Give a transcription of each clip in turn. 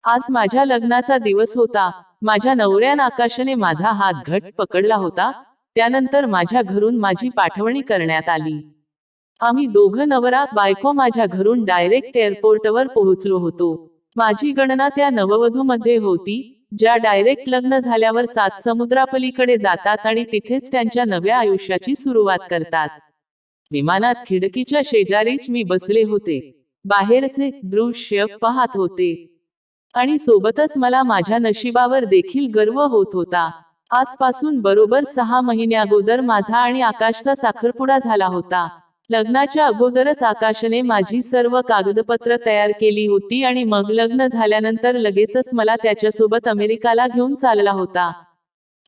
आज माझ्या लग्नाचा दिवस होता. माझ्या नवऱ्यान आकाशने माझा हात घट्ट पकडला होता. त्यानंतर माझ्या घरून माझी पाठवणी करण्यात आली. आम्ही दोघं नवरा बायको माझ्या घरून डायरेक्ट एअरपोर्टवर पोहोचलो होतो. माझी गणना त्या नववधूमध्ये होती, ज्या डायरेक्ट लग्न झाल्यावर 7 समुद्रापलीकडे जातात आणि तिथेच त्यांच्या नव्या आयुष्याची सुरुवात करतात. विमानात खिडकीच्या शेजारीच मी बसले होते. बाहेरचे दृश्य पाहत होते आणि सोबतच मला माझ्या नशिबावर देखील गर्व होत होता. आजपासून बरोबर 6 महिन्याअगोदर माझा आणि आकाशचा साखरपुडा झाला होता. लग्नाच्या अगोदरच आकाशने माझी सर्व कागदपत्र तयार केली होती आणि मग लग्न झाल्यानंतर लगेचच मला त्याच्यासोबत अमेरिकाला घेऊन चालला होता.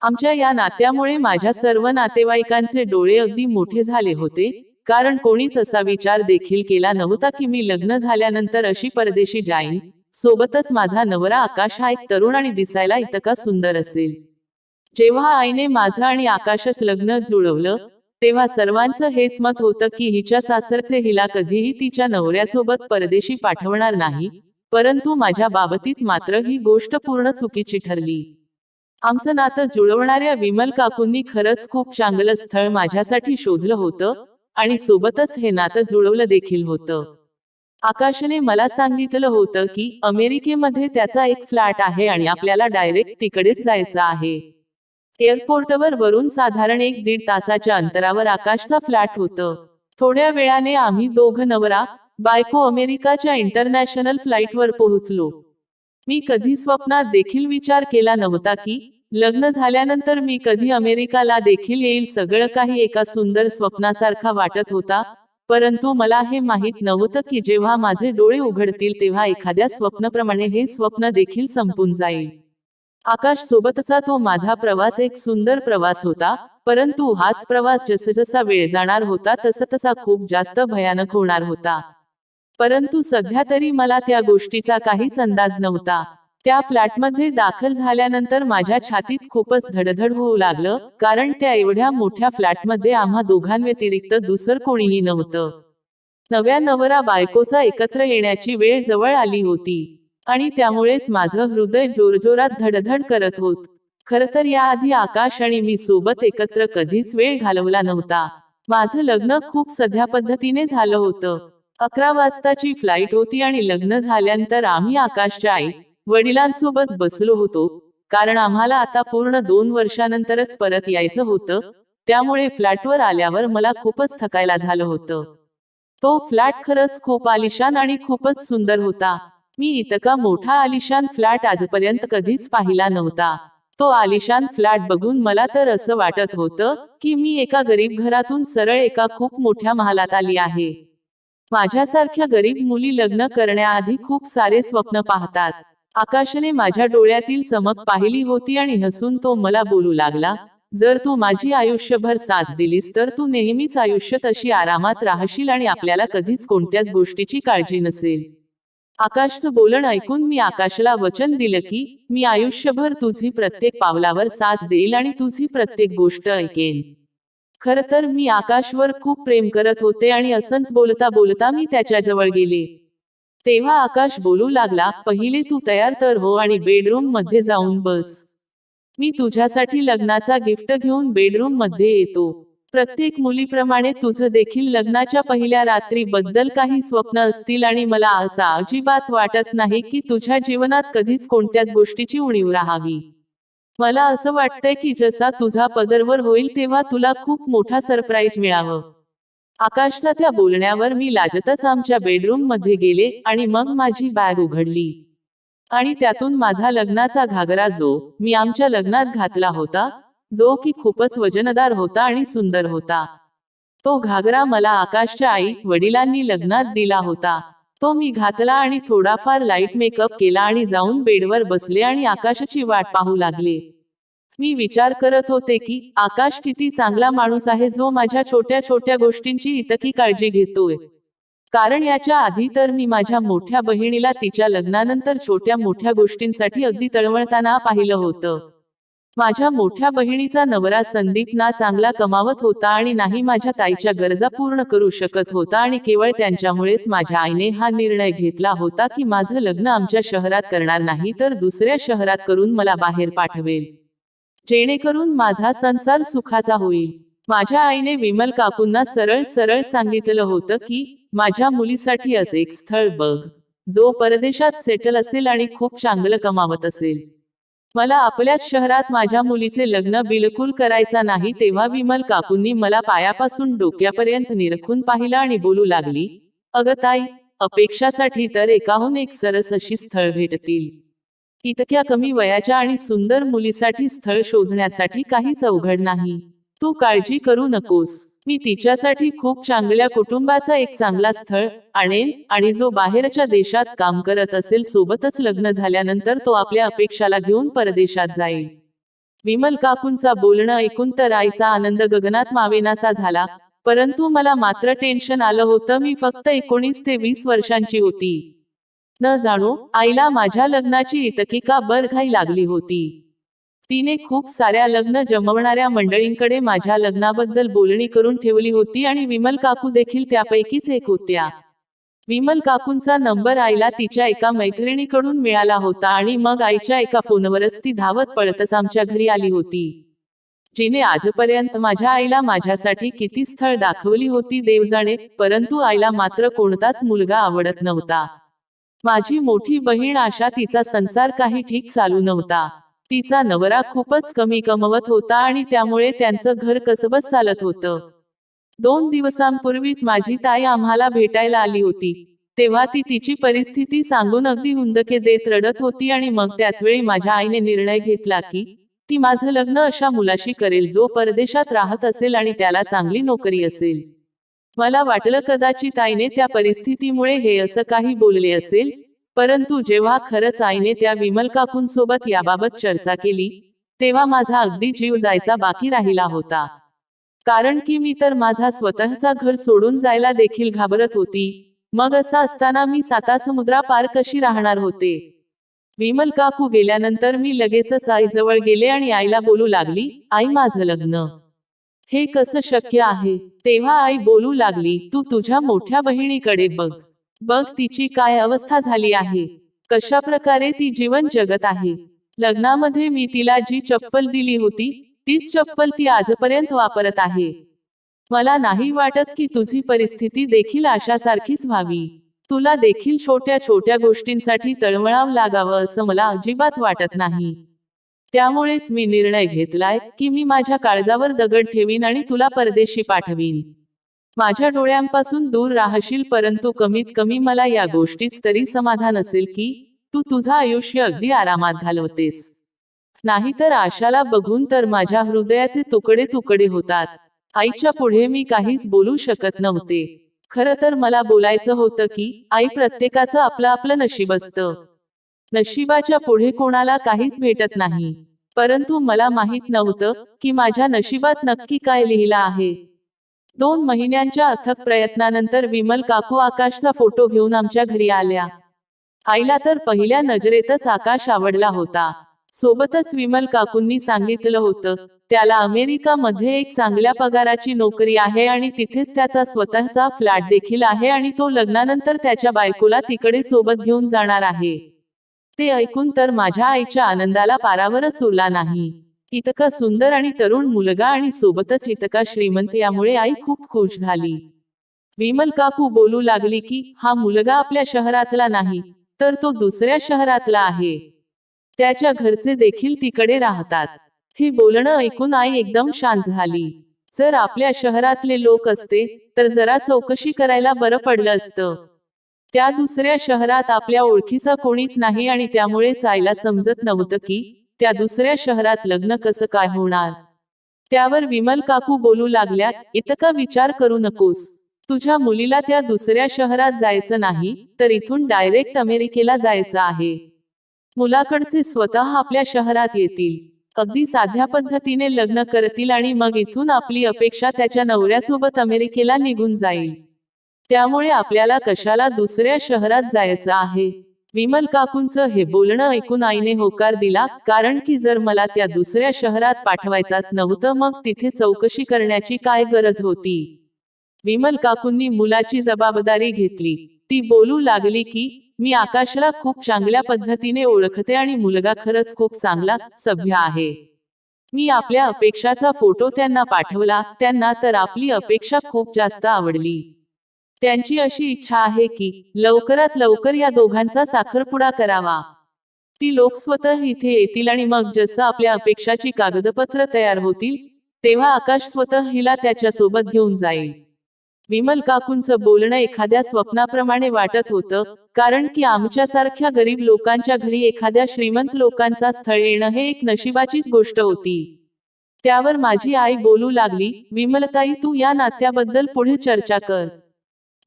आमच्या या नात्यामुळे माझ्या सर्व नातेवाईकांचे डोळे अगदी मोठे झाले होते, कारण कोणीच असा विचार देखील केला नव्हता की मी लग्न झाल्यानंतर अशी परदेशी जाईन. सोबतच माझा नवरा आकाश हा एक तरुण आणि दिसायला इतका सुंदर असेल. जेव्हा आईने माझं आणि आकाशच लग्न जुळवलं, तेव्हा सर्वांचं हेच मत होतं की हिच्या सासरचे हिला कधीही तिच्या नवऱ्यासोबत परदेशी पाठवणार नाही, परंतु माझ्या बाबतीत मात्र ही गोष्ट पूर्ण चुकीची ठरली. आमचं नातं जुळवणाऱ्या विमल काकूंनी खरंच खूप चांगलं स्थळ माझ्यासाठी शोधलं होतं आणि सोबतच हे नातं जुळवलं देखील होतं. आकाशने मला सांगितलं होतं की अमेरिकेमध्ये त्याचा एक फ्लॅट आहे आणि आपल्याला डायरेक्ट तिकडेच जायचं आहे. एअरपोर्टवर वरून साधारण 1-1.5 तासाच्या अंतरावर आकाशचा फ्लॅट होतं. थोड्या वेळाने आम्ही दोघं नवरा बायको अमेरिकाच्या इंटरनॅशनल फ्लाईटवर पोहोचलो. मी कधी स्वप्नात देखील विचार केला नव्हता की लग्न झाल्यानंतर मी कधी अमेरिकाला देखील येईल. सगळं काही एका सुंदर स्वप्नासारखा वाटत होता, परंतु मला हे माहीत नव्हतं की जेव्हा माझे डोळे उघडतील तेव्हा एखाद्या स्वप्नाप्रमाणे हे स्वप्न देखील संपून जाईल. आकाश सोबतचा तो माझा प्रवास एक सुंदर प्रवास होता, परंतु हाच प्रवास जसजसा वेळ जाणार होता तसा खूप जास्त भयानक होणार होता. परंतु सध्या तरी मला त्या गोष्टीचा काहीच अंदाज नव्हता. त्या फ्लॅटमध्ये दाखल झाल्यानंतर माझ्या छातीत खूपच धडधड होऊ लागलं, कारण त्या एवढ्या मोठ्या फ्लॅटमध्ये आम्हा दोघांव्यतिरिक्त दुसरं कोणीही नव्हतं. नव्या नवरा बायकोचा एकत्र येण्याची वेळ जवळ आली होती आणि त्यामुळेच माझं हृदय जोरजोरात धडधड करत होत. खरं तर याआधी आकाश आणि मी सोबत एकत्र कधीच वेळ घालवला नव्हता. माझं लग्न खूप साध्या पद्धतीने झालं होतं. 11 वाजताची फ्लाईट होती आणि लग्न झाल्यानंतर आम्ही आकाशच्या आई वडिलांसोबत बसलो होतो, कारण आम्हाला आता पूर्ण 2 वर्षानंतरच परत यायचं होतं. त्यामुळे फ्लॅटवर आल्यावर मला खूपच थकायला झालं होतं. तो फ्लॅट खरंच खूप आलिशान आणि खूपच सुंदर होता. मी इतका मोठा आलिशान फ्लॅट आजपर्यंत कधीच पाहिला नव्हता. तो आलिशान फ्लॅट बघून मला तर असं वाटत होतं की मी एका गरीब घरातून सरळ एका खूप मोठ्या महालात आली आहे. माझ्यासारख्या गरीब मुली लग्न करण्याआधी खूप सारे स्वप्न पाहतात. आकाशने माझ्या डोळ्यातील चमक पाहिली होती आणि हसून तो मला बोलू लागला, जर तू माझी आयुष्यभर साथ दिलीस तर तू नेहमीच आयुष्यात अशी आरामात राहशील आणि आपल्याला कधीच कोणत्याच गोष्टीची काळजी नसेल. आकाशचं बोलणं ऐकून मी आकाशला वचन दिलं की मी आयुष्यभर तुझी प्रत्येक पावलावर साथ देईल आणि तुझी प्रत्येक गोष्ट ऐकेन. खरं तर मी आकाशवर खूप प्रेम करत होते आणि असंच बोलता बोलता मी त्याच्याजवळ गेले. तेव्हा आकाश बोलू लागला, पहिले तू तयार तर हो आणि बेडरूम मध्ये जाऊन बस. मी तुझ्यासाठी लग्नाचा गिफ्ट घेऊन बेडरूम मध्ये येतो. प्रत्येक मुलीप्रमाणे तुझं देखील लग्नाच्या पहिल्या रात्री बद्दल काही स्वप्न असतील आणि मला असं अजिबात वाटत नाही की तुझ्या जीवनात कधीच कोणत्याच गोष्टीची उणीव राहावी. मला असं वाटतंय की जसा तुझा पदरवर होईल तेव्हा तुला खूप मोठा सरप्राईज मिळावं. आकाशचा त्या बोलण्यावर मी लाजतच आमच्या बेडरूम मध्ये गेले आणि मग माझी बॅग उघडली आणि त्यातून माझा लग्नाचा घागरा, जो मी आमच्या लग्नात घातला होता, जो की खूपच वजनदार होता आणि सुंदर होता. तो घागरा मला आकाशच्या आई वडिलांनी लग्नात दिला होता. तो मी घातला आणि थोडाफार लाईट मेकअप केला आणि जाऊन बेडवर बसले आणि आकाशाची वाट पाहू लागले. मी विचार करत होते की आकाश किती चांगला माणूस आहे, जो माझ्या छोट्या छोट्या गोष्टींची इतकी काळजी घेतोय. कारण याच्या आधी तर मी माझ्या मोठ्या बहिणीला तिच्या लग्नानंतर छोट्या मोठ्या गोष्टींसाठी अगदी तळमळताना पाहिलं होतं. माझ्या मोठ्या बहिणीचा नवरा संदीप ना चांगला कमावत होता आणि नाही माझ्या ताईच्या गरजा पूर्ण करू शकत होता आणि केवळ त्यांच्यामुळेच माझ्या आईने हा निर्णय घेतला होता की माझं लग्न आमच्या शहरात करणार नाही तर दुसऱ्या शहरात करून मला बाहेर पाठवेल, जेणेकरून माझा संसार सुखाचा होईल. माझ्या आईने विमल काकूंना सरळ सरळ सांगितलं होतं की माझ्या मुलीसाठी असं एक स्थळ बघ, जो परदेशात सेटल असेल आणि खूप चांगलं कमावत असेल. मला आपल्याच शहरात माझ्या मुलीचे लग्न बिलकुल करायचा नाही. तेव्हा विमल काकूंनी मला पायापासून डोक्यापर्यंत निरखून पाहिलं आणि बोलू लागली, अगं ताई, अपेक्षासाठी तर एकाहून एक सरस अशी स्थळ भेटतील. इतक्या कमी वयाच्या आणि सुंदर मुलीसाठी स्थळ शोधण्यासाठी काहीच अवघड नाही. तू काळजी करू नकोस. मी तिच्यासाठी खूप चांगल्या कुटुंबाचा एक चांगला स्थळ आणेन आणि जो बाहेरच्या देशात काम करत असेल. सोबतच लग्न झाल्यानंतर तो आपल्या अपेक्षाला घेऊन परदेशात जाईल. विमल काकूंचा बोलणं ऐकून तर आईचा आनंद गगनात मावेनासा झाला, परंतु मला मात्र टेन्शन आलं होतं. मी फक्त 19 ते 20 वर्षांची होती. न जाणो आईला माझ्या लग्नाची इतकी का बरघाई लागली होती. तिने खूप साऱ्या लग्न जमवणाऱ्या मंडळींकडे माझ्या लग्नाबद्दल बोलणी करून ठेवली होती आणि विमल काकू देखील त्यापैकीच एक होत्या. विमल काकूंचा नंबर आईला तिच्या एका मैत्रिणीकडून मिळाला होता आणि मग आईच्या एका फोनवरच ती धावत पळतच आमच्या घरी आली होती, जिने आजपर्यंत माझ्या आईला माझ्यासाठी किती स्थळ दाखवली होती देव जाणे, परंतु आईला मात्र कोणताच मुलगा आवडत नव्हता. माझी मोठी बहीण आशा, तिचा संसार काही ठीक चालू नव्हता. तिचा नवरा खूपच कमी कमवत होता आणि त्यामुळे त्यांचं घर कसबस चालत होतं. 2 दिवसांपूर्वीच माझी ताई आम्हाला भेटायला आली होती. तेव्हा ती तिची परिस्थिती सांगून अगदी हुंदके देत रडत होती आणि मग त्याचवेळी माझ्या आईने निर्णय घेतला की ती माझं लग्न अशा मुलाशी करेल जो परदेशात राहत असेल आणि त्याला चांगली नोकरी असेल. मला वाटलं कदाचित आईने त्या परिस्थितीमुळे हे असं काही बोलले असेल, परंतु जेव्हा खरंच आईने त्या विमल काकूंसोबत याबाबत चर्चा केली, तेव्हा माझा अगदी जीव जायचा बाकी राहिला होता. कारण की मी तर माझा स्वतःचा घर सोडून जायला देखील घाबरत होती. मग असं असताना मी 7 समुद्रापार कशी राहणार होते. विमल काकू गेल्यानंतर मी लगेचच आईजवळ गेले आणि आईला बोलू लागली, आई, माझं लग्न हे कसं शक्य आहे. तेव्हा आई बोलू लागली, तू तुझ्या मोठ्या बहिणीकडे बघ. बघ तिची काय अवस्था झाली आहे, कशा प्रकारे ती जीवन जगत आहे. लग्नामध्ये मी तिला जी चप्पल दिली होती, तीच चप्पल ती आजपर्यंत वापरत आहे. मला नाही वाटत की तुझी परिस्थिती देखील अशासारखीच व्हावी. तुला देखील छोट्या छोट्या गोष्टींसाठी तळमळावं लागावं असं मला अजिबात वाटत नाही. त्यामुळेच मी निर्णय घेतलाय की मी माझ्या काळजावर दगड ठेवीन आणि तुला परदेशी पाठवीन. माझ्या डोळ्यांपासून दूर राहशील, परंतु कमीत कमी मला या गोष्टीच तरी समाधान असेल की तू तुझं आयुष्य अगदी आरामात घालवतेस. नाहीतर आशाला बघून तर माझ्या हृदयाचे तुकडे तुकडे होतात. आईच्या पुढे मी काहीच बोलू शकत नव्हते. खरं तर मला बोलायचं होतं की आई, प्रत्येकाचं आपलं आपलं नशीब असतं. नशिबाच्या पुढे कोणाला काहीच भेटत नाही. परंतु मला माहित नव्हतं की माझ्या नशिबात नक्की काय लिहिलं आहे. 2 महिन्यांच्या अथक प्रयत्नानंतर विमल काकू आकाशचा फोटो घेऊन आमच्या घरी आल्या. आईला तर पहिल्या नजरेतच आकाश आवडला होता. सोबतच विमल काकूंनी सांगितलं होतं, त्याला अमेरिकामध्ये एक चांगल्या पगाराची नोकरी आहे आणि तिथेच त्याचा स्वतःचा फ्लॅट देखील आहे आणि तो लग्नानंतर त्याच्या बायकोला तिकडे सोबत घेऊन जाणार आहे. ते ऐकून तर माझ्या आईच्या आनंदाला पारावरच उरला नाही. इतका सुंदर आणि तरुण मुलगा आणि सोबतच इतका श्रीमंत, यामुळे आई खूप खुश झाली. विमल काकू बोलू लागली की हा मुलगा आपल्या शहरातला नाही, तर तो दुसऱ्या शहरातला आहे. त्याच्या घरचे देखील तिकडे राहतात. हे बोलणं ऐकून आई एकदम शांत झाली. जर आपल्या शहरातले लोक असते तर जरा चौकशी करायला बरं पडलं असतं. त्या दुसऱ्या शहरात आपल्या ओळखीचा कोणीच नाही आणि त्यामुळेच आईला समजत नव्हतं की त्या दुसऱ्या शहरात लग्न कसं काय होणार. त्यावर विमल काकू बोलू लागल्या, इतका विचार करू नकोस. तुझ्या मुलीला त्या दुसऱ्या शहरात जायचं नाही, तर इथून डायरेक्ट अमेरिकेला जायचं आहे. मुलाकडचे स्वतः आपल्या शहरात येतील, अगदी साध्या पद्धतीने लग्न करतील आणि मग इथून आपली अपेक्षा त्याच्या नवऱ्यासोबत अमेरिकेला निघून जाईल. त्यामुळे आपल्याला कशाला दुसऱ्या शहरात जायचं आहे. विमल काकूंचं हे बोलणं ऐकून आईने होकार दिला, कारण की जर मला त्या दुसऱ्या शहरात पाठवायचाच नव्हतं मग तिथे चौकशी करण्याची काय गरज होती. विमल काकूंनी मुलाची जबाबदारी घेतली. ती बोलू लागली की, मी आकाशला खूप चांगल्या पद्धतीने ओळखते आणि मुलगा खरंच खूप चांगला, सभ्य आहे. मी आपल्या अपेक्षाचा फोटो त्यांना पाठवला, त्यांना तर आपली अपेक्षा खूप जास्त आवडली. त्यांची अशी इच्छा आहे की लवकरात लवकर या दोघांचा साखरपुडा करावा. ती लोक स्वतः इथे येतील आणि मग जसं आपल्या अपेक्षाची कागदपत्र तयार होतील तेव्हा आकाश स्वतः हिला त्याच्या सोबत घेऊन जाईल. विमल काकूंचं बोलणं एखाद्या स्वप्नाप्रमाणे वाटत होतं, कारण की आमच्यासारख्या गरीब लोकांच्या घरी एखाद्या श्रीमंत लोकांचा स्थळ येणं हे एक नशिबाचीच गोष्ट होती. त्यावर माझी आई बोलू लागली, विमलताई तू या नात्याबद्दल पुढे चर्चा कर.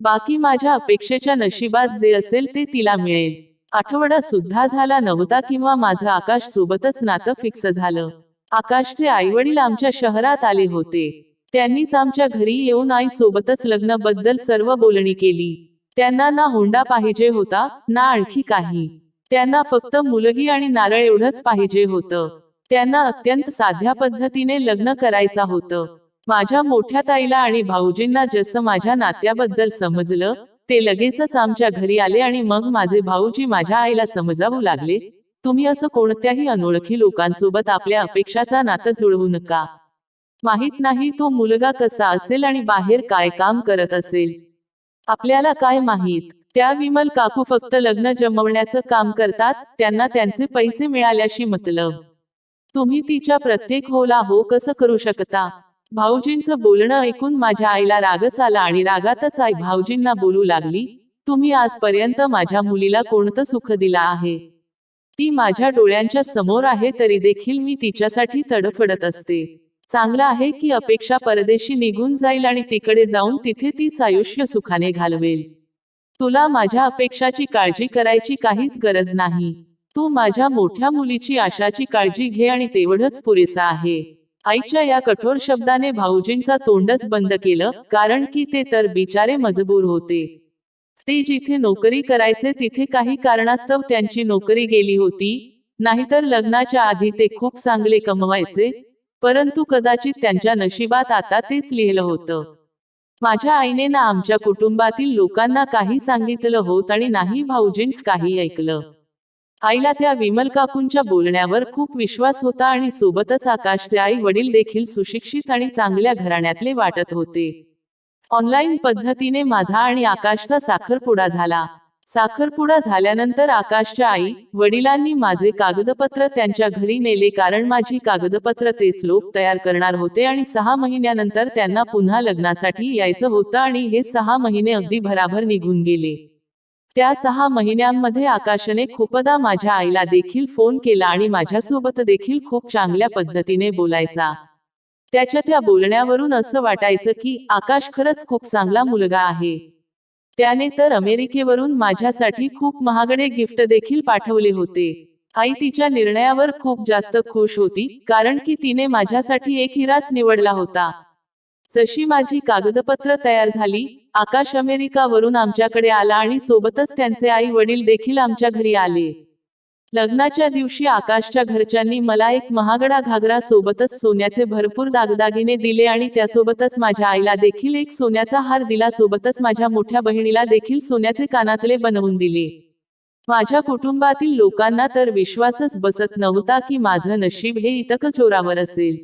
बाकी माझ्या अपेक्षेच्या नशिबात जे असेल ते तिला मिळेल. आठवडा सुद्धा झाला नव्हता किंवा माझं आकाश सोबतच नातं फिक्स झालं. आकाशचे आईवडील आमच्या शहरात आले होते. त्यांनीच आमच्या घरी येऊन आई सोबतच लग्नाबद्दल सर्व बोलणी केली. त्यांना ना हुंडा पाहिजे होता, ना आणखी काही. त्यांना फक्त मुलगी आणि नारळ एवढंच पाहिजे होतं. त्यांना अत्यंत साध्या पद्धतीने लग्न करायचं होतं. माझ्या मोठ्या ताईला आणि भाऊजींना जसं माझ्या नात्याबद्दल समजलं, ते लगेचच आमच्या घरी आले आणि मग माझे भाऊजी माझ्या आईला समजावू लागले, तुम्ही असं कोणत्याही अनोळखी लोकांसोबत आपल्या अपेक्षाचा नातं जुळवू नका. माहित नाही तो मुलगा कसा असेल आणि बाहेर काय काम करत असेल. आपल्याला काय माहित. त्या विमल काकू फक्त लग्न जमवण्याचं काम करतात, त्यांना त्यांचे पैसे मिळाल्याशी मतलब. तुम्ही तिच्या प्रत्येक होला हो कसं करू शकता. भाऊजींचं बोलणं ऐकून माझ्या आईला रागच आला आणि रागातच आई भाऊजींना बोलू लागली, तुम्ही आजपर्यंत माझ्या मुलीला कोणतं सुख दिला आहे. ती माझ्या डोळ्यांच्या समोर आहे तरी देखील मी तिच्यासाठी तडफडत असते. चांगलं आहे की अपेक्षा परदेशी निघून जाईल आणि तिकडे जाऊन तिथे तीच आयुष्य सुखाने घालवेल. तुला माझ्या अपेक्षाची काळजी करायची काहीच गरज नाही. तू माझ्या मोठ्या मुलीची आशाची काळजी घे आणि तेवढंच पुरेसं आहे. आईच्या या कठोर शब्दाने भाऊजींचा तोंडच बंद केलं, कारण की ते तर बिचारे मजबूर होते. ते जिथे नोकरी करायचे तिथे काही कारणास्तव त्यांची नोकरी गेली होती, नाहीतर लग्नाच्या आधी ते खूप चांगले कमवायचे, परंतु कदाचित त्यांच्या नशिबात आता तेच लिहिलं होतं. माझ्या आईने ना आमच्या कुटुंबातील लोकांना काही सांगितलं होत आणि नाही भाऊजींच काही ऐकलं. आईला त्या विमल काकूंच्या बोलण्यावर खूप विश्वास होता आणि सोबतच आकाशचे आई वडील देखील सुशिक्षित आणि चांगल्या घराण्यातले वाटत होते. ऑनलाईन पद्धतीने माझा आणि आकाशचा साखरपुडा झाला. साखरपुडा झाल्यानंतर आकाशच्या आई वडिलांनी माझे कागदपत्र त्यांच्या घरी नेले, कारण माझी कागदपत्र तेच लोक तयार करणार होते आणि 6 महिन्यानंतर त्यांना पुन्हा लग्नासाठी यायचं होतं आणि हे 6 महिने अगदी भराभर निघून गेले. त्या 6 महिन्यांमध्ये आकाशने खूपदा माझ्या आईला देखील फोन केला आणि माझ्यासोबत देखील खूप चांगल्या पद्धतीने बोलायचा. त्याच्या त्या बोलण्यावरून असं वाटायचं की आकाश खरंच खूप चांगला मुलगा आहे. त्याने तर अमेरिकेवरून माझ्यासाठी खूप महागडे गिफ्ट देखील पाठवले होते. आई तिच्या निर्णयावर खूप जास्त खुश होती, कारण की तिने माझ्यासाठी एक हिराच निवडला होता. जशी माझी कागदपत्र तयार झाली, आकाश अमेरिकावरून आमच्याकडे आला आणि सोबतच त्यांचे आई वडील देखील आमच्या घरी आले. लग्नाच्या दिवशी आकाशच्या घरच्यांनी मला एक महागडा घागरा सोबतच सोन्याचे भरपूर दागदागिने दिले आणि त्यासोबतच माझ्या आईला देखील एक सोन्याचा हार दिला, सोबतच माझ्या मोठ्या बहिणीला देखील सोन्याचे कानातले बनवून दिले. माझ्या कुटुंबातील लोकांना तर विश्वासच बसत नव्हता की माझं नशीब हे इतकं जोरावर असेल.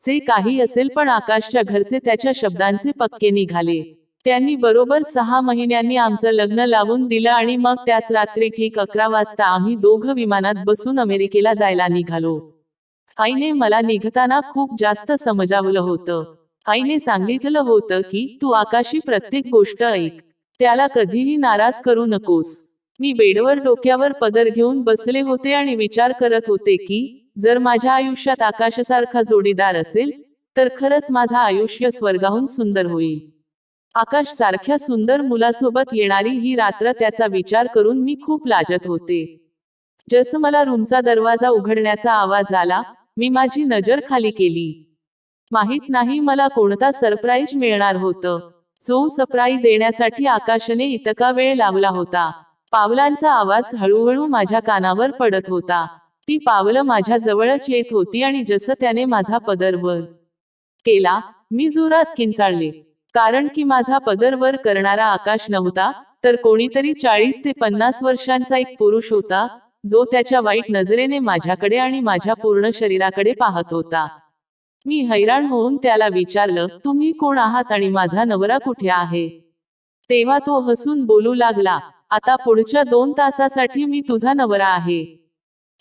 जे काही असेल पण आकाशच्या घरचे त्याच्या शब्दांचे पक्के निघाले. त्यांनी बरोबर 6 महिन्यांनी आमचं लग्न लावून दिलं आणि मग त्याच रात्री ठीक 11 वाजता आम्ही दोघं विमानात बसून अमेरिकेला जायला निघालो. आईने मला निघताना खूप जास्त समजावलं होतं. आईने सांगितलं होतं की तू आकाशी प्रत्येक गोष्ट ऐक, त्याला कधीही नाराज करू नकोस. मी बेडवर डोक्यावर पदर घेऊन बसले होते आणि विचार करत होते की जर माझ्या आयुष्यात आकाशासारखा जोडीदार असेल तर खरंच माझं आयुष्य स्वर्गाहून सुंदर होईल. आकाश सारख्या सुंदर मुलासोबत येणारी ही रात्र, त्याचा विचार करून मी खूप लाजत होते. जसं मला रूमचा दरवाजा उघडण्याचा आवाज आला, मी माझी नजर खाली केली. माहित नाही मला कोणता सरप्राईज मिळणार होतं. जो सरप्राईज देण्यासाठी आकाशने इतका वेळ लावला होता. पावलांचा आवाज हळूहळू माझ्या कानावर पडत होता. ती पावलं माझ्या जवळच येत होती आणि जसं त्याने माझा पदर वर केला, मी जोरात किंचाळले. कारण की माझा पदर वर करणारा आकाश नव्हता, तर कोणीतरी 40 ते 50 वर्षांचा एक पुरुष होता, जो त्याच्या वाईट नजरेने माझ्याकडे आणि माझ्या पूर्ण शरीराकडे पाहत होता. मी हैराण होऊन त्याला विचारलं, तुम्ही कोण आहात आणि माझा नवरा कुठे आहे? तेव्हा तो हसून बोलू लागला, आता पुढच्या 2 तासासाठी मी तुझा नवरा आहे.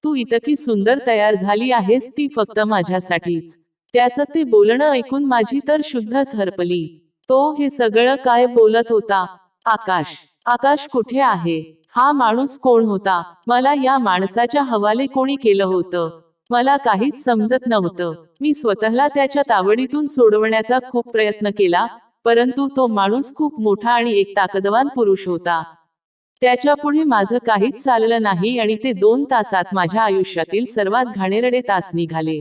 तू इतकी सुंदर तयार झाली आहेस ती फक्त माझ्यासाठीच. त्याचं ते बोलणं ऐकून माझी तर शुद्धच हरपली. तो हे सगळं काय बोलत होता? आकाश. आकाश कुठे आहे? हा माणूस कोण होता? मला या माणसाच्या हवाले कोणी केलं होतं? मला काहीच समजत नव्हतं. मी स्वतःला त्याच्या तावडीतून सोडवण्याचा खूप प्रयत्न केला, परंतु तो माणूस खूप मोठा आणि एक ताकदवान पुरुष होता. त्याच्या पुढे माझं काहीच चाललं नाही आणि ते 2 तासात माझ्या आयुष्यातील सर्वात घाणेरडे तास निघाले.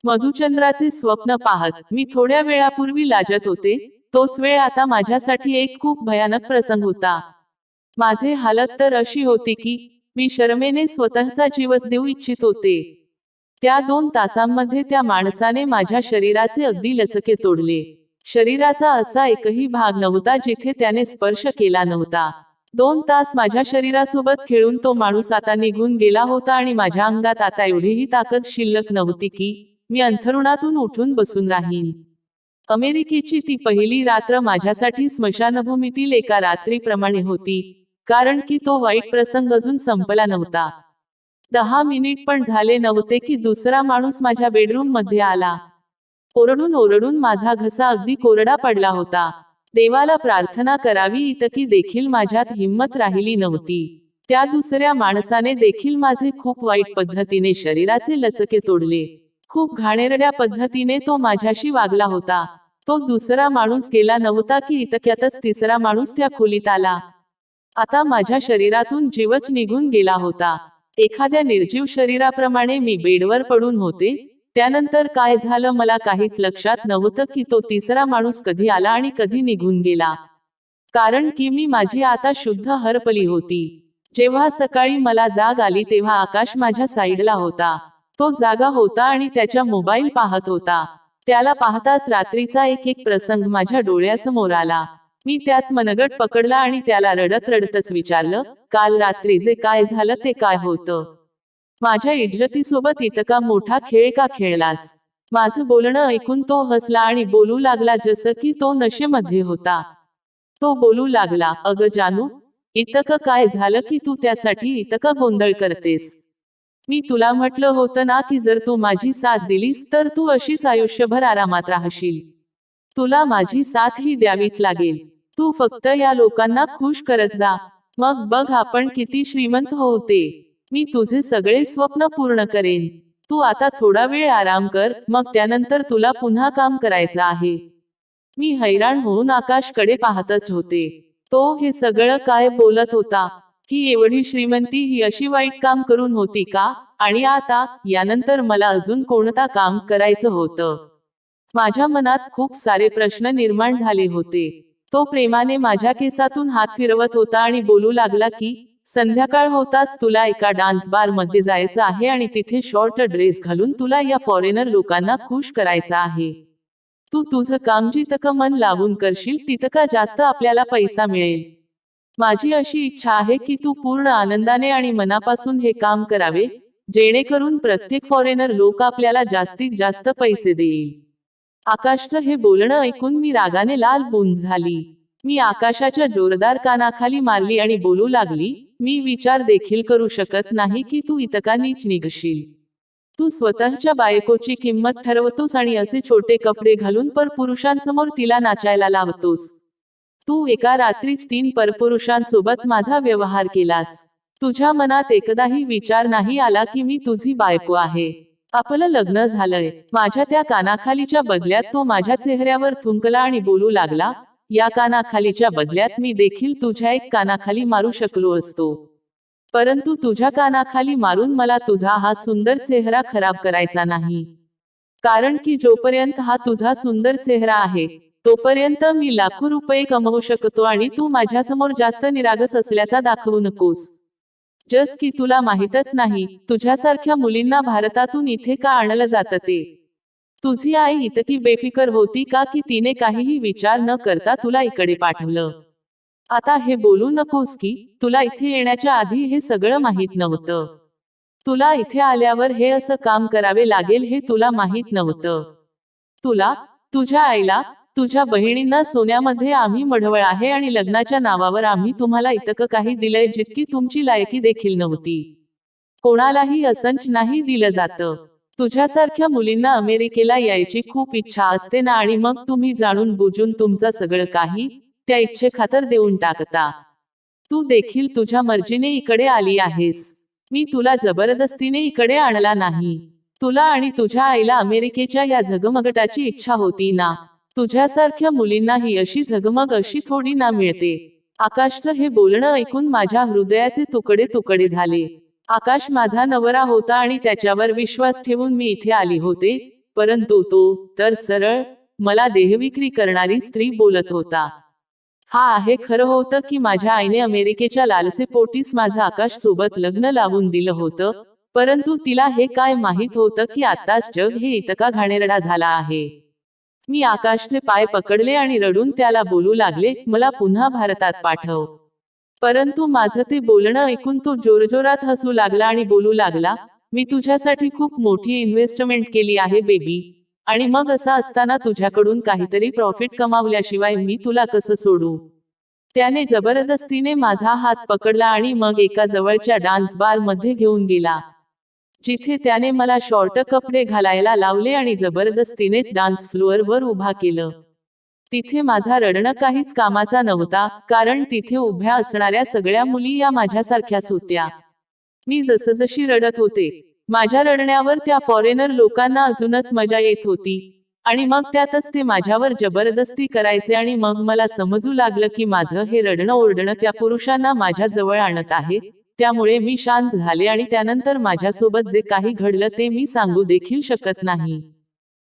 मधुचंद्राचे स्वप्न पाहत मी थोड्या वेळापूर्वी लाजत होते, तोच वेळ आता माझ्यासाठी एक खूप भयानक प्रसंग होता. माझे हालत तर अशी होती की मी शरमेने स्वतःचा जीवच देऊ इच्छित होते. त्या 2 तासांमध्ये त्या माणसाने माझ्या शरीराचे अगदी लचके तोडले. शरीराचा असा एकही भाग नव्हता जिथे त्याने स्पर्श केला नव्हता. 2 तास माझ्या शरीरासोबत खेळून तो माणूस आता निघून गेला होता आणि माझ्या अंगात आता एवढीही ताकद शिल्लक नव्हती की मी अंथरुणातून उठून बसून राहीन. अमेरिकेची ती पहिली रात्र माझ्यासाठी स्मशानभूमीतील एका रात्रीप्रमाणे होती, कारण की तो वाईट प्रसंग अजून संपला नव्हता. 10 मिनिट पण झाले नव्हते की दुसरा माणूस माझ्या बेडरूम मध्ये आला. ओरडून ओरडून माझा घसा अगदी कोरडा पडला होता. देवाला प्रार्थना करावी इतकी देखील माझ्यात हिंमत राहिली नव्हती. त्या दुसऱ्या माणसाने देखील माझे खूप वाईट पद्धतीने शरीराचे लचके तोडले. खूप घाणेरड्या पद्धतीने तो माझ्याशी वागला होता. तो दुसरा माणूस गेला नव्हता की इतक्यातच तिसरा माणूस त्या खोलीत आला. आता माझ्या शरीरातून जीवच निघून गेला होता. एखाद्या निर्जीव शरीराप्रमाणे मी बेडवर पडून होते. त्यानंतर काय झालं मला काहीच लक्षात नव्हतं की तो तिसरा माणूस कधी आला आणि कधी निघून गेला. कारण की मी माझी आता शुद्ध हरपली होती. जेव्हा सकाळी मला जाग आली तेव्हा आकाश माझ्या साईडला होता. तो जागा होता आणि त्याच्या मोबाईल पाहत होता. त्याला पाहताच रात्रीचा एक प्रसंग माझ्या डोळ्यासमोर आला. मी त्याच मनगट पकडला आणि त्याला रडत रडतच विचारलं, काल रात्री जे काय झालं ते काय होतं? माझ्या इज्जतीसोबत इतका मोठा खेळ का खेळलास? माझं बोलणं ऐकून तो हसला आणि बोलू लागला जसं की तो नशेमध्ये होता. तो बोलू लागला, अगं जानू, इतकं काय झालं की तू त्यासाठी इतका गोंधळ करतेस? मी तुला म्हटलं होतं ना की जर तू माझी साथ दिलीस तर तू अशीच आयुष्यभर आरामात राहशील. तुला माझी साथ ही द्यावीच लागेल. तू फक्त या लोकांना खुश करत जा, मग बघ आपण किती श्रीमंत होते. मी तुझे सगळे स्वप्न पूर्ण करेन. तू आता थोडा वेळ आराम कर, मग त्यानंतर तुला पुन्हा काम करायचं आहे. मी हैराण होऊन आकाशकडे पाहतच होते. तो हे सगळं काय बोलत होता? ही एवढी श्रीमंती ही अशी वाईट काम करून होती का? आणि आता यानंतर मला अजून कोणता काम करायचं होतं? माझ्या मनात खूप सारे प्रश्न निर्माण झाले होते. तो प्रेमाने माझ्या केसातून हात फिरवत होता आणि बोलू लागला की संध्याकाळ होताच तुला एका डान्स बार मध्ये जायचं आहे आणि तिथे शॉर्ट ड्रेस घालून तुला या फॉरेनर लोकांना खुश करायचं आहे. तू तुझं काम जितकं मन लावून करशील तितका जास्त आपल्याला पैसा मिळेल. माझी अशी इच्छा आहे की तू पूर्ण आनंदाने आणि मनापासून हे काम करावे, जेणेकरून प्रत्येक फॉरेनर लोक आपल्याला जास्तीत जास्त पैसे देईल. आकाशचं हे बोलणं ऐकून मी रागाने लाल बुंद झाली. मी आकाशाच्या जोरदार कानाखाली मारली आणि बोलू लागली, मी विचार देखील करू शकत नाही की तू इतका नीच निघशील. तू स्वतःच्या बायकोची किंमत ठरवतोस आणि असे छोटे कपडे घालून परपुरुषांसमोर तिला नाचायला लावतोस. तू एका रात्रीच 3 परपुरुषांसोबत माझा व्यवहार केलास. तुझ्या मनात एकदाही विचार नाही आला की मी तुझी बायको आहे. आपलं लग्न झालंय. माझ्या त्या कानाखालीच्या बदल्यात तो माझ्या चेहऱ्यावर थुंकला आणि बोलू लागला, या कानाखालीच्या बदल्यात मी देखील तुझ्या एक कानाखाली मारू शकलो असतो. परंतु तुझ्या कानाखाली मारून मला तुझा हा सुंदर चेहरा खराब करायचा नाही. कारण की जोपर्यंत हा तुझा सुंदर चेहरा आहे, तोपर्यंत मी लाखो रुपये कमवू शकतो आणि तू माझ्यासमोर जास्त निरागस असल्याचा दाखवू नकोस. जस की तुला माहीतच नाही, तुझ्यासारख्या मुलींना भारतातून इथे का आणलं जातं ते. तुझी आई इतकी बेफिकर होती का की तिने काहीही विचार न करता तुला इकडे पाठवलं. आता हे बोलू नकोस की तुला इथे येण्याच्या आधी हे सगळं माहीत नव्हतं. तुला इथे आल्यावर हे असं काम करावे लागेल हे तुला माहीत नव्हतं. तुला, तुझ्या आईला, तुझ्या बहिणींना सोन्यामध्ये आम्ही मढवळ आहे आणि लग्नाच्या नावावर आम्ही तुम्हाला इतकं काही दिलंय जितकी तुमची लायकी देखील नव्हती. कोणालाही असंच नाही दिलं जातं. तुझ्यासारख्या मुलींना अमेरिकेला यायची खूप इच्छा असते ना आणि मग तुम्ही जाणून बुजून तुमचं सगळं काही त्या इच्छेखातर देऊन टाकता. तू देखील तुझ्या मर्जीने इकडे आली आहेस. मी तुला जबरदस्तीने इकडे आणला नाही. तुला आणि तुझ्या आईला अमेरिकेच्या या झगमगटाची इच्छा होती ना. तुझ्यासारख्या मुलींनाही अशी झगमग अशी थोडी ना मिळते. आकाशचं हे बोलणं ऐकून माझ्या हृदयाचे तुकडे तुकडे झाले. आकाश माझा नवरा होता आणि त्याच्यावर विश्वास ठेवून मी इथे आली होते, परंतु तो तर सरळ मला देहविक्री करणारी स्त्री बोलत होता. हा आहे खरं होतं की माझ्या आईने अमेरिकेच्या लालसेपोटीस माझं आकाश सोबत लग्न लावून दिलं होतं, परंतु तिला हे काय माहीत होतं की आत्ताच जग हे इतका घाणेरडा झाला आहे. मी आकाशचे पाय पकडले आणि रडून त्याला बोलू लागले, मला पुन्हा भारतात पाठव. परंतु माझं ते बोलणं ऐकून तो जोरजोरात हसू लागला आणि बोलू लागला, मी तुझ्यासाठी खूप मोठी इन्व्हेस्टमेंट केली आहे बेबी, आणि मग असं असताना तुझ्याकडून काहीतरी प्रॉफिट कमावल्याशिवाय मी तुला कसं सोडू. त्याने जबरदस्तीने माझा हात पकडला आणि मग एका जवळच्या डान्स बार मध्ये घेऊन गेला, जिथे त्याने मला शॉर्ट कपडे घालायला लावले आणि जबरदस्तीनेच डान्स फ्लोअरवर उभा केलं. तिथे माझा रडणं काहीच कामाचा नव्हता, कारण तिथे उभ्या असणाऱ्या सगळ्या मुली या माझ्यासारख्याच होत्या. मी जसजशी रडत होते, माझ्या रडण्यावर त्या फॉरेनर लोकांना अजूनच मजा येत होती, आणि मग त्यातच ते माझ्यावर जबरदस्ती करायचे आणि मग मला समजू लागलं की माझं हे रडणं ओरडणं त्या पुरुषांना माझ्या जवळ आणत आहे. त्यामुळे मी शांत झाले आणि त्यानंतर माझ्यासोबत जे काही घडलं ते मी सांगू देखील शकत नाही.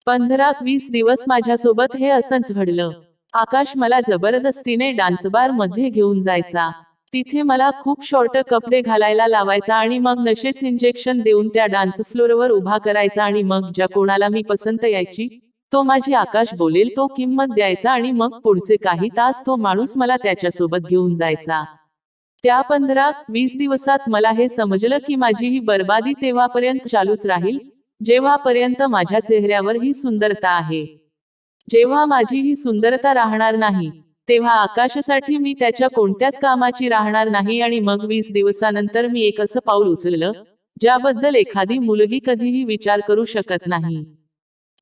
15-20 दिवस माझ्यासोबत हे असंच घडलं. आकाश मला जबरदस्तीने डान्सबार मध्ये घेऊन जायचा. तिथे मला खूप शॉर्ट कपडे घालायला लावायचा आणि मग नशेच इंजेक्शन देऊन त्या डान्स फ्लोअरवर उभा करायचा आणि मग ज्या कोणाला मी पसंत यायची तो माझी आकाश बोलेल तो किंमत द्यायचा आणि मग पुढचे काही तास तो माणूस मला त्याच्यासोबत घेऊन जायचा. त्या 15-20 दिवसात मला हे समजलं की माझी ही बर्बादी तेव्हापर्यंत चालूच राहील, जेव्हापर्यंत माझ्या चेहऱ्यावर ही सुंदरता आहे. जेव्हा माझी ही सुंदरता राहणार नाही, तेव्हा आकाशासाठी मी त्याच्या कोणत्याच कामाची राहणार नाही. आणि मग 20 दिवसानंतर मी एक असं पाऊल उचललं, ज्याबद्दल एखादी मुलगी कधीही विचार करू शकत नाही.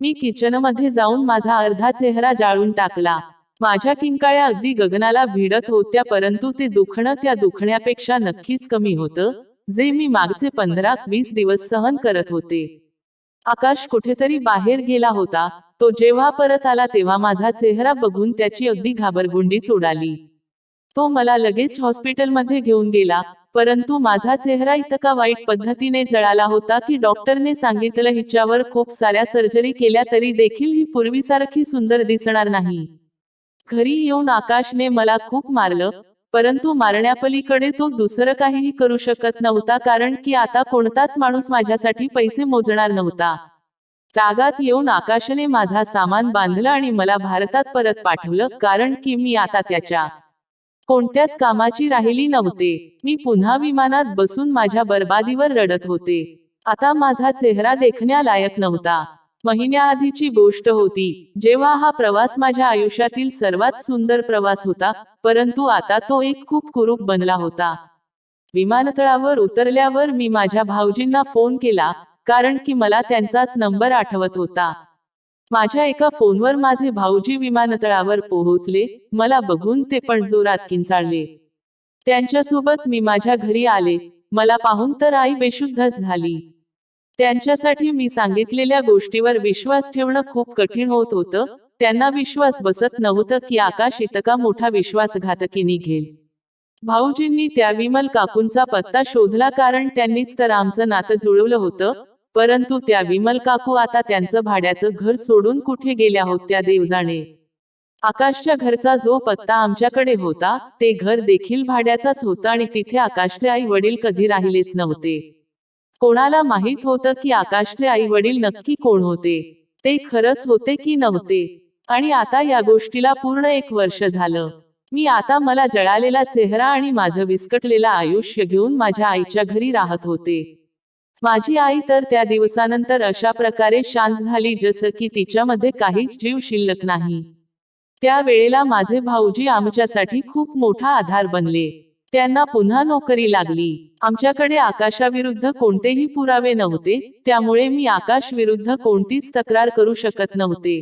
मी किचनमध्ये जाऊन माझा अर्धा चेहरा जाळून टाकला. माझ्या किंकाळ्या अगदी गगनाला भिडत होत्या, परंतु ते दुखणं त्या दुखण्यापेक्षा नक्कीच कमी होतं, जे मी मागचे 15-20 दिवस सहन करत होते. आकाश कुठेतरी बाहेर गेला होता. तो जेव्हा परत आला तेव्हा माझा चेहरा बघून त्याची अगदी घाबरगुंडीच उडाली. तो मला लगेच हॉस्पिटलमध्ये घेऊन गेला, परंतु माझा चेहरा इतका वाईट पद्धतीने जळाला होता की डॉक्टरने सांगितलं हिच्यावर खूप साऱ्या सर्जरी केल्या तरी देखील ही पूर्वीसारखी सुंदर दिसणार नाही. घरी येऊन आकाशने मला खूप मारलं, परंतु मारण्यापलीकडे तो दुसरं काहीही करू शकत नव्हता, कारण की आता कोणताच माणूस माझ्यासाठी पैसे मोजणार नव्हता. रागात येऊन आकाशने माझा सामान बांधलं आणि मला भारतात परत पाठवलं, कारण की मी आता त्याच्या कोणत्याच कामाची राहिली नव्हते. मी पुन्हा विमानात बसून माझ्या बर्बादीवर रडत होते. आता माझा चेहरा देखण्यालायक नव्हता. महिन्याआधीची गोष्ट होती, जेव्हा हा प्रवास माझ्या आयुष्यातील सर्वात सुंदर प्रवास होता, परंतु आता तो एक खूप कुरूप बनला होता. विमानतळावर उतरल्यावर मी माझ्या भाऊजींना फोन केला, कारण की मला त्यांचाच नंबर आठवत होता. माझ्या एका फोनवर माझे भाऊजी विमानतळावर पोहोचले. मला बघून ते पण जोरात किंचाळले. त्यांच्यासोबत मी माझ्या घरी आले. मला पाहून तर आई बेशुद्धच झाली. त्यांच्यासाठी मी सांगितलेल्या गोष्टीवर विश्वास ठेवणं खूप कठीण होत होतं. त्यांना विश्वास बसत नव्हतं की आकाश इतका मोठा विश्वासघातकी निघेल. भाऊजींनी त्या विमल काकूंचा पत्ता शोधला, कारण त्यांनीच तर आमचं नातं जुळवलं होतं, परंतु त्या विमल काकू आता त्यांचं भाड्याचं घर सोडून कुठे गेल्या होत्या देव जाणे. आकाशच्या घरचा जो पत्ता आमच्याकडे होता ते घर देखील भाड्याचाच होतं आणि तिथे आकाशचे आई वडील कधी राहिलेच नव्हते. कोणाला माहित होतं की आकाशचे आई वडील नक्की कोण होते, ते खरंच होते की नव्हते. आणि आता या गोष्टीला पूर्ण 1 वर्ष झालं. मी आता मला जळालेला चेहरा आणि माझं विस्कटलेलं आयुष्य घेऊन माझ्या आईच्या घरी राहत होते. माझी आई तर त्या दिवसानंतर अशा प्रकारे शांत झाली जसं की तिच्यामध्ये काहीच जीव शिल्लक नाही. त्या वेळेला माझे भाऊजी आमच्यासाठी खूप मोठा आधार बनले. त्यांना पुन्हा नोकरी लागली. आमच्याकडे आकाशाविरुद्ध कोणतेही पुरावे नव्हते, त्यामुळे मी आकाश विरुद्ध कोणतीच तक्रार करू शकत नव्हते.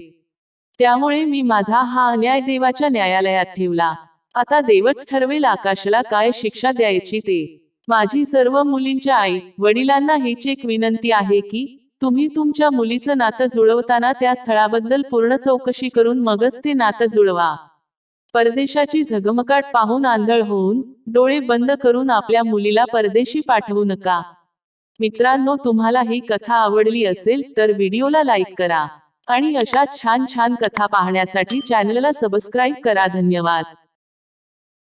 त्यामुळे मी माझा हा अन्याय देवाच्या न्यायालयात ठेवला. आता देवच ठरवेल आकाशला काय शिक्षा द्यायची ते. माझी सर्व मुलींच्या आई वडिलांना हीच एक विनंती आहे की तुम्ही तुमच्या मुलीचं नातं जुळवताना त्या स्थळाबद्दल पूर्ण चौकशी करून मगच ते नातं जुळवा. परदेशाची झगमगाट पाहून आंधळ होऊन, डोळे बंद करून आपल्या मुलीला परदेशी पाठवू नका. मित्रांनो, तुम्हाला ही कथा आवडली असेल तर व्हिडिओला लाईक करा आणि अशाच छान छान कथा पाहण्यासाठी चॅनलला सबस्क्राईब करा. धन्यवाद.